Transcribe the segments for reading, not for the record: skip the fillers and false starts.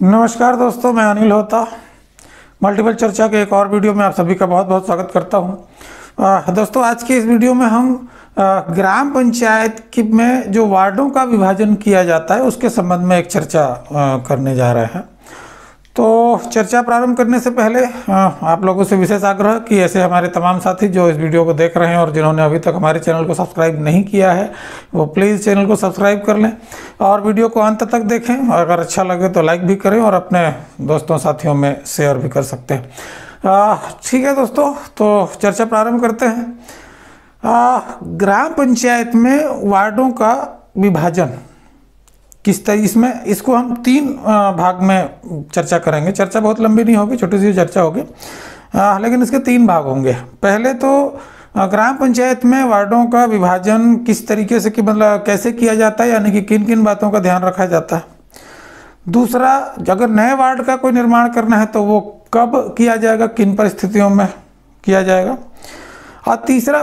नमस्कार दोस्तों, मैं अनिल होता मल्टीपल चर्चा के एक और वीडियो में आप सभी का बहुत बहुत स्वागत करता हूं। दोस्तों, आज की इस वीडियो में हम ग्राम पंचायत में जो वार्डों का विभाजन किया जाता है उसके संबंध में एक चर्चा करने जा रहे हैं। तो चर्चा प्रारंभ करने से पहले आप लोगों से विशेष आग्रह कि ऐसे हमारे तमाम साथी जो इस वीडियो को देख रहे हैं और जिन्होंने अभी तक हमारे चैनल को सब्सक्राइब नहीं किया है वो प्लीज़ चैनल को सब्सक्राइब कर लें और वीडियो को अंत तक देखें। अगर अच्छा लगे तो लाइक भी करें और अपने दोस्तों साथियों में शेयर भी कर सकते हैं। ठीक है दोस्तों, तो चर्चा प्रारंभ करते हैं। ग्राम पंचायत में वार्डों का विभाजन किस तरह, इसमें इसको हम तीन भाग में चर्चा करेंगे। चर्चा बहुत लंबी नहीं होगी, छोटी सी चर्चा होगी, लेकिन इसके तीन भाग होंगे। पहले तो ग्राम पंचायत में वार्डों का विभाजन किस तरीके से कि मतलब कैसे किया जाता है, यानी कि किन किन बातों का ध्यान रखा जाता है। दूसरा, अगर नए वार्ड का कोई निर्माण करना है तो वो कब किया जाएगा, किन परिस्थितियों में किया जाएगा। और तीसरा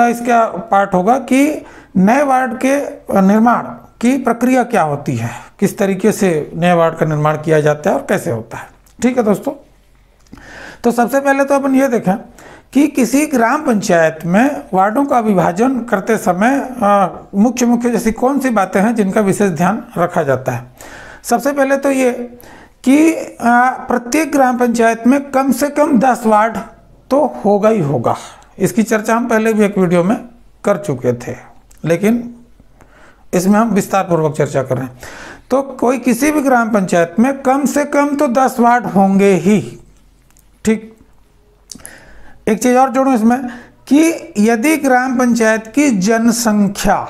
इसका पार्ट होगा कि नए वार्ड के निर्माण की प्रक्रिया क्या होती है, किस तरीके से नए वार्ड का निर्माण किया जाता है और कैसे होता है। ठीक है दोस्तों, तो सबसे पहले तो अपन ये देखें कि किसी ग्राम पंचायत में वार्डों का विभाजन करते समय मुख्य जैसी कौन सी बातें हैं जिनका विशेष ध्यान रखा जाता है। सबसे पहले तो ये कि प्रत्येक ग्राम पंचायत में कम से कम 10 वार्ड तो होगा ही होगा। इसकी चर्चा हम पहले भी एक वीडियो में कर चुके थे, लेकिन इसमें हम विस्तार पूर्वक चर्चा कर रहे हैं। तो कोई किसी भी ग्राम पंचायत में कम से कम तो 10 वार्ड होंगे ही। ठीक, एक चीज और जोड़ूं इसमें कि यदि ग्राम पंचायत की जनसंख्या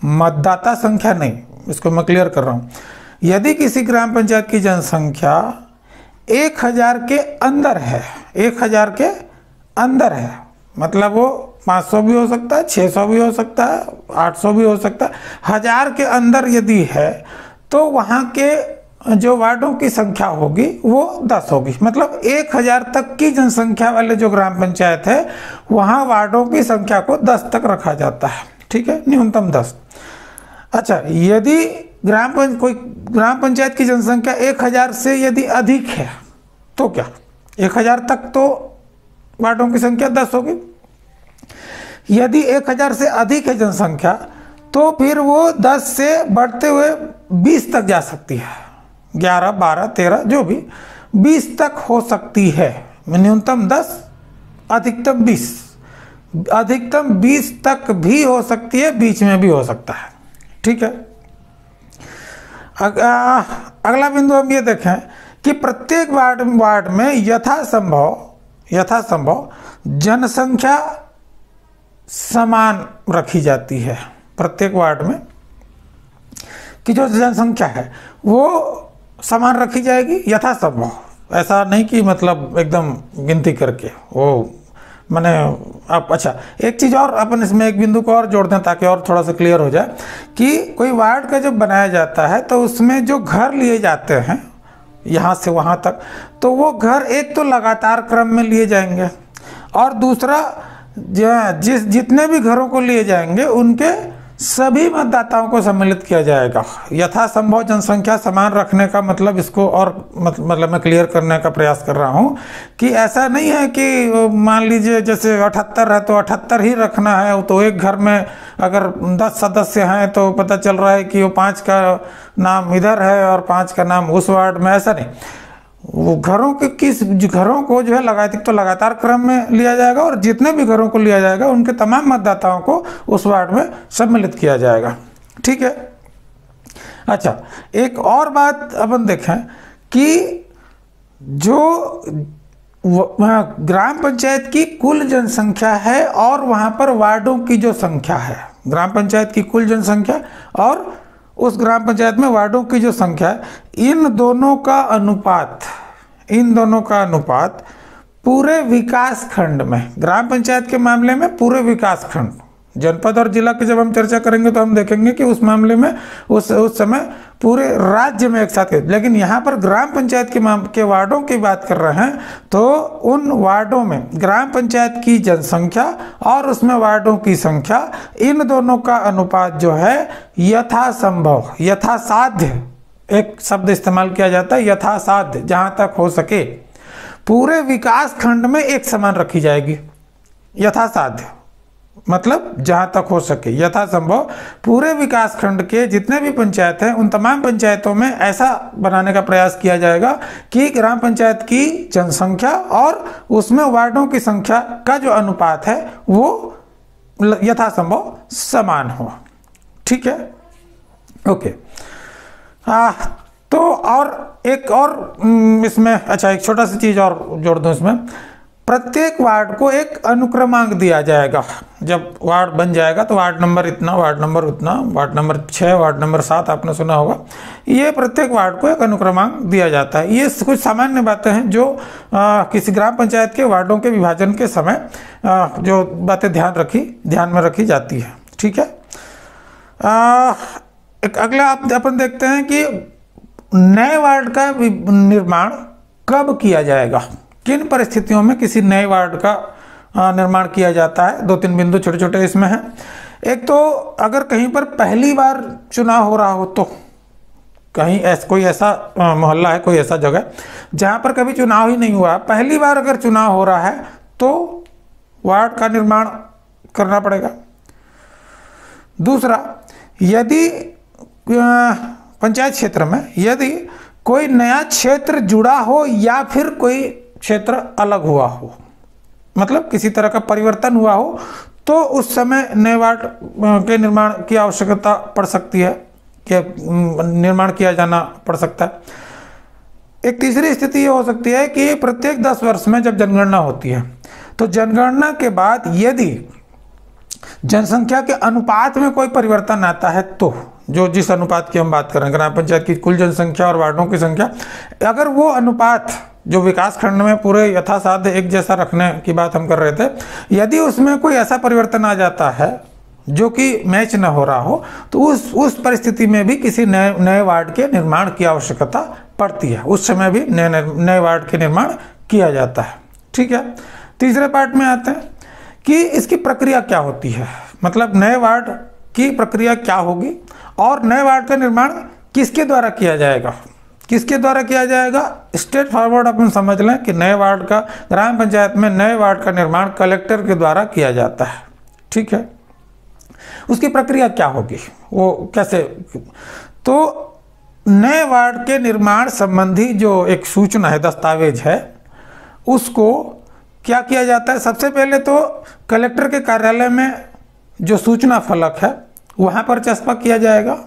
मतदाता संख्या नहीं, इसको मैं क्लियर कर रहा हूं, यदि किसी ग्राम पंचायत की जनसंख्या 1000 के अंदर है, 1000 के अंदर है, मतलब वो 500 भी हो सकता है, 600 भी हो सकता है, 800 भी हो सकता है, 1000 के अंदर यदि है तो वहाँ के जो वार्डों की संख्या होगी वो 10 होगी। मतलब 1000 तक की जनसंख्या वाले जो ग्राम पंचायत है वहाँ वार्डों की संख्या को 10 तक रखा जाता है। ठीक है, न्यूनतम 10। अच्छा, यदि कोई ग्राम पंचायत की जनसंख्या 1000 से यदि अधिक है तो क्या 1000 तक तो वार्डों की संख्या 10 होगी। यदि 1000 से अधिक है जनसंख्या तो फिर वो 10 से बढ़ते हुए 20 तक जा सकती है, 11, 12, 13 जो भी 20 तक हो सकती है। न्यूनतम 10, अधिकतम 20, अधिकतम 20 तक भी हो सकती है, बीच में भी हो सकता है। ठीक है, अगला बिंदु हम ये देखें कि प्रत्येक वार्ड में यथासंभव जनसंख्या समान रखी जाती है। प्रत्येक वार्ड में की जो जनसंख्या है वो समान रखी जाएगी यथासंभव। ऐसा नहीं कि मतलब एकदम गिनती करके वो मैंने आप। अच्छा, एक चीज़ और अपन इसमें एक बिंदु को और जोड़ दें ताकि और थोड़ा सा क्लियर हो जाए कि कोई वार्ड का जब बनाया जाता है तो उसमें जो घर लिए जाते हैं यहाँ से वहाँ तक, तो वो घर एक तो लगातार क्रम में लिए जाएंगे और दूसरा जितने भी घरों को लिए जाएंगे उनके सभी मतदाताओं को सम्मिलित किया जाएगा। यथासंभव जनसंख्या समान रखने का मतलब इसको और मतलब मैं क्लियर करने का प्रयास कर रहा हूँ कि ऐसा नहीं है कि मान लीजिए जैसे 78 है तो 78 ही रखना है। तो एक घर में अगर 10 सदस्य हैं तो पता चल रहा है कि वो 5 का नाम इधर है और 5 का नाम उस वार्ड में, ऐसा नहीं। वो घरों को जो है लगातार क्रम में लिया जाएगा और जितने भी घरों को लिया जाएगा उनके तमाम मतदाताओं को उस वार्ड में सम्मिलित किया जाएगा। ठीक है। अच्छा, एक और बात अपन देखें कि जो ग्राम पंचायत की कुल जनसंख्या है और वहाँ पर वार्डों की जो संख्या है, ग्राम पंचायत की कुल जनसंख्या और उस ग्राम पंचायत में वार्डों की जो संख्या है, इन दोनों का अनुपात पूरे विकास खंड में, ग्राम पंचायत के मामले में पूरे विकास खंड, जनपद और जिला की जब हम चर्चा करेंगे तो हम देखेंगे कि उस मामले में उस समय पूरे राज्य में एक साथ है। लेकिन यहाँ पर ग्राम पंचायत के वार्डों की बात कर रहे हैं तो उन वार्डों में ग्राम पंचायत की जनसंख्या और उसमें वार्डों की संख्या, इन दोनों का अनुपात जो है यथासंभव, यथासाध्य एक शब्द इस्तेमाल किया जाता है, यथासाध्य, जहां तक हो सके पूरे विकास खंड में एक समान रखी जाएगी। यथासाध्य मतलब जहां तक हो सके, यथासंभव पूरे विकास खंड के जितने भी पंचायत हैं उन तमाम पंचायतों में ऐसा बनाने का प्रयास किया जाएगा कि ग्राम पंचायत की जनसंख्या और उसमें वार्डों की संख्या का जो अनुपात है वो यथासंभव समान हो। ठीक है, ओके। तो और एक और इसमें अच्छा एक छोटा सी चीज और जोड़ दूं इसमें, प्रत्येक वार्ड को एक अनुक्रमांक दिया जाएगा। जब वार्ड बन जाएगा तो वार्ड नंबर इतना, वार्ड नंबर उतना, वार्ड नंबर 6, वार्ड नंबर 7 आपने सुना होगा। ये प्रत्येक वार्ड को एक अनुक्रमांक दिया जाता है। ये कुछ सामान्य बातें हैं जो किसी ग्राम पंचायत के वार्डों के विभाजन के समय जो बातें ध्यान में रखी जाती है। ठीक है, एक अगला अपन देखते हैं कि नए वार्ड का निर्माण कब किया जाएगा, किन परिस्थितियों में किसी नए वार्ड का निर्माण किया जाता है। 2-3 बिंदु छोटे छोटे इसमें हैं। एक तो अगर कहीं पर पहली बार चुनाव हो रहा हो, तो कहीं कोई ऐसा मोहल्ला है, कोई ऐसा जगह जहां पर कभी चुनाव ही नहीं हुआ, पहली बार अगर चुनाव हो रहा है तो वार्ड का निर्माण करना पड़ेगा। दूसरा, यदि पंचायत क्षेत्र में यदि कोई नया क्षेत्र जुड़ा हो या फिर कोई क्षेत्र अलग हुआ हो, मतलब किसी तरह का परिवर्तन हुआ हो, तो उस समय नए वार्ड के निर्माण की आवश्यकता पड़ सकती है, कि निर्माण किया जाना पड़ सकता है। एक तीसरी स्थिति ये हो सकती है कि प्रत्येक 10 वर्ष में जब जनगणना होती है तो जनगणना के बाद यदि जनसंख्या के अनुपात में कोई परिवर्तन आता है, तो जो जिस अनुपात की हम बात कर रहे हैं, ग्राम पंचायत की कुल जनसंख्या और वार्डों की संख्या, अगर वो अनुपात जो विकास खंड में पूरे यथासाध्य एक जैसा रखने की बात हम कर रहे थे, यदि उसमें कोई ऐसा परिवर्तन आ जाता है जो कि मैच न हो रहा हो, तो उस परिस्थिति में भी किसी नए वार्ड के निर्माण की आवश्यकता पड़ती है। उस समय भी नए वार्ड के निर्माण किया जाता है। ठीक है, तीसरे पार्ट में आते हैं कि इसकी प्रक्रिया क्या होती है, मतलब नए वार्ड की प्रक्रिया क्या होगी और नए वार्ड का निर्माण किसके द्वारा किया जाएगा। किसके द्वारा किया जाएगा, स्ट्रेट फॉरवर्ड अपन समझ लें कि नए वार्ड का, ग्राम पंचायत में नए वार्ड का निर्माण कलेक्टर के द्वारा किया जाता है। ठीक है, उसकी प्रक्रिया क्या होगी, वो कैसे, तो नए वार्ड के निर्माण संबंधी जो एक सूचना है, दस्तावेज है, उसको क्या किया जाता है। सबसे पहले तो कलेक्टर के कार्यालय में जो सूचना फलक है वहां पर चस्पा किया जाएगा।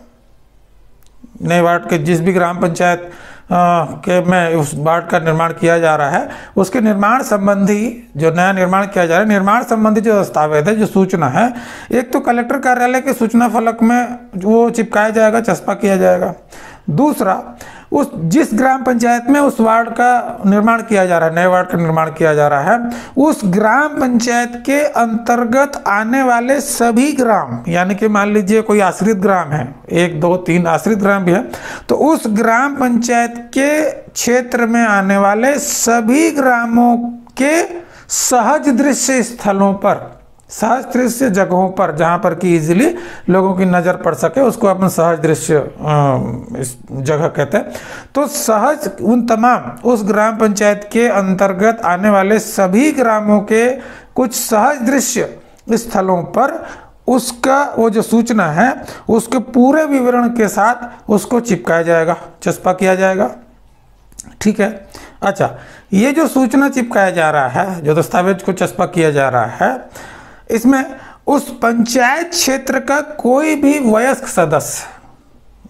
नए वार्ड के जिस भी ग्राम पंचायत के में उस वार्ड का निर्माण किया जा रहा है, उसके निर्माण संबंधी जो नया निर्माण किया जा रहा है, निर्माण संबंधी जो दस्तावेज है, जो सूचना है, एक तो कलेक्टर कार्यालय के सूचना फलक में वो चिपकाया जाएगा, चस्पा किया जाएगा। दूसरा, उस जिस ग्राम पंचायत में उस वार्ड का निर्माण किया जा रहा है, नए वार्ड का निर्माण किया जा रहा है, उस ग्राम पंचायत के अंतर्गत आने वाले सभी ग्राम, यानी कि मान लीजिए कोई आश्रित ग्राम है, 1, 2, 3 आश्रित ग्राम भी है, तो उस ग्राम पंचायत के क्षेत्र में आने वाले सभी ग्रामों के सहज दृश्य स्थलों पर, सहज दृश्य जगहों पर, जहां पर कि इजीली लोगों की नजर पड़ सके, उसको अपन सहज दृश्य इस जगह कहते हैं। तो सहज उन तमाम उस ग्राम पंचायत के अंतर्गत आने वाले सभी ग्रामों के कुछ सहज दृश्य स्थलों पर उसका वो जो सूचना है उसके पूरे विवरण के साथ उसको चिपकाया जाएगा, चस्पा किया जाएगा। ठीक है, अच्छा, ये जो सूचना चिपकाया जा रहा है, जो दस्तावेज को चस्पा किया जा रहा है, इसमें उस पंचायत क्षेत्र का कोई भी वयस्क सदस्य,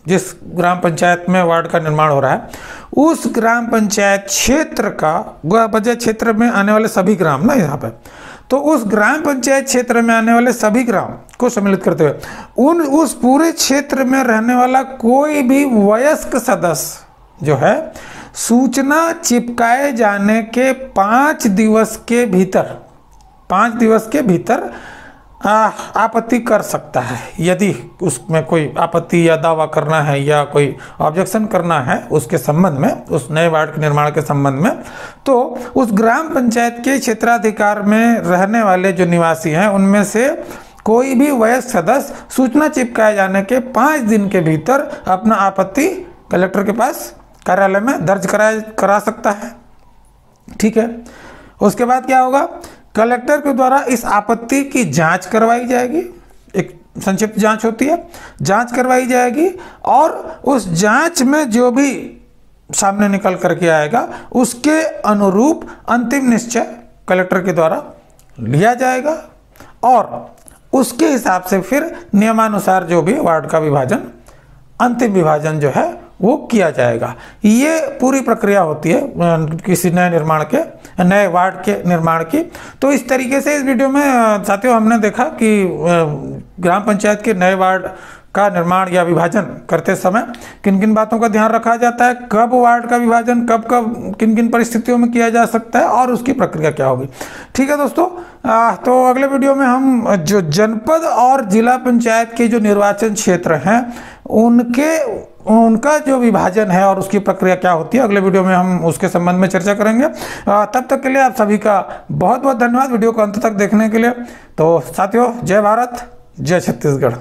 जिस ग्राम पंचायत में वार्ड का निर्माण हो रहा है, उस ग्राम पंचायत क्षेत्र का, ग्राम पंचायत क्षेत्र में आने वाले सभी ग्राम ना यहाँ पे, तो उस ग्राम पंचायत क्षेत्र में आने वाले सभी ग्राम को सम्मिलित करते हुए उस पूरे क्षेत्र में रहने वाला कोई भी वयस्क सदस्य जो है, सूचना चिपकाए जाने के 5 दिवस के भीतर, 5 दिवस के भीतर आपत्ति कर सकता है। यदि उसमें कोई आपत्ति या दावा करना है या कोई ऑब्जेक्शन करना है उसके संबंध में, उस नए वार्ड के निर्माण के संबंध में, तो उस ग्राम पंचायत के क्षेत्राधिकार में रहने वाले जो निवासी हैं उनमें से कोई भी वयस्क सदस्य सूचना चिपकाए जाने के 5 दिन के भीतर अपना आपत्ति कलेक्टर के पास कार्यालय में दर्ज करा सकता है। ठीक है, उसके बाद क्या होगा, कलेक्टर के द्वारा इस आपत्ति की जांच करवाई जाएगी। एक संक्षिप्त जांच होती है, जांच करवाई जाएगी और उस जांच में जो भी सामने निकल करके आएगा उसके अनुरूप अंतिम निश्चय कलेक्टर के द्वारा लिया जाएगा और उसके हिसाब से फिर नियमानुसार जो भी वार्ड का विभाजन, अंतिम विभाजन जो है वो किया जाएगा। ये पूरी प्रक्रिया होती है किसी नए वार्ड के निर्माण की। तो इस तरीके से इस वीडियो में साथियों हमने देखा कि ग्राम पंचायत के नए वार्ड का निर्माण या विभाजन करते समय किन किन बातों का ध्यान रखा जाता है, कब वार्ड का विभाजन कब किन किन परिस्थितियों में किया जा सकता है और उसकी प्रक्रिया क्या होगी। ठीक है दोस्तों, तो अगले वीडियो में हम जो जनपद और जिला पंचायत के जो निर्वाचन क्षेत्र हैं उनका जो विभाजन है और उसकी प्रक्रिया क्या होती है, अगले वीडियो में हम उसके संबंध में चर्चा करेंगे। तब तक के लिए आप सभी का बहुत बहुत धन्यवाद वीडियो को अंत तक देखने के लिए। तो साथियों, जय भारत, जय छत्तीसगढ़।